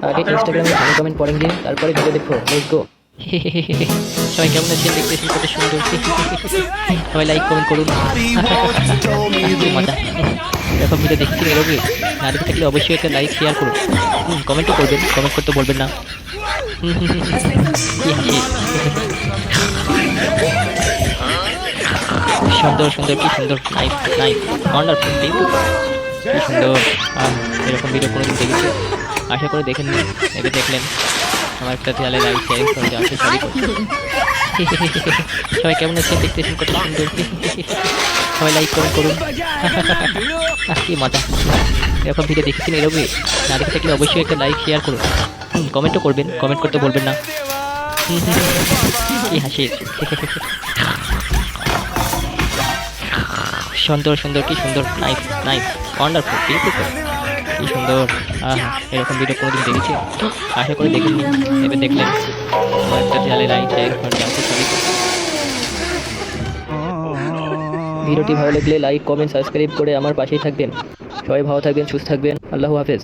আগে ইনস্টাগ্রামে funny comment পড়েন দিন, তারপরে ভিডিও দেখো। Let's go. সবাই কেমন আছেন? দেখতেছেন কত সুন্দর। সবাই লাইক কমেন্ট করুন। কি মজা। এরকম ভিডিও দেখতে এরকমই না দেখে থাকলে অবশ্যই একটা লাইক শেয়ার করুন। কমেন্টও করবেন, কমেন্ট করতে বলবেন না। কি হাসি। সুন্দর সুন্দর, কি সুন্দর। Nice nice, wonderful, beautiful. কি সুন্দর। এরকম ভিডিও কোনোদিন দেখেছি? আশা করে দেখেননি। এবার দেখলেন। আমার একটা দেয়ালে লাইক শেয়ার করতে আছে, সবই করছে। সবাই কেমন আছেন? দেখতেছেন কত সুন্দর। সবাই লাইক কমেন্ট করুন। কি মজা। এরকম ভিডিও দেখেছেন এরকমই? না দেখে থাকলে অবশ্যই একটা লাইক শেয়ার করুন। কমেন্টও করবেন, কমেন্ট করতে বলবেন না। কি হাসি। সুন্দর সুন্দর, কি সুন্দর। Nice nice, wonderful, beautiful. কি সুন্দর। এরকম ভিডিও কোনোদিন দেখেছি? আশা করে দেখেননি। এবার দেখলেন। আমার একটা দেয়ালে লাইক শেয়ার করতে আছে, সবই করছে। ভিডিওটি ভালো লাগলে লাইক কমেন্ট সাবস্ক্রাইব করে আমার পাশেই থাকবেন। সবাই ভালো থাকবেন, সুস্থ থাকবেন। আল্লাহু হাফেজ।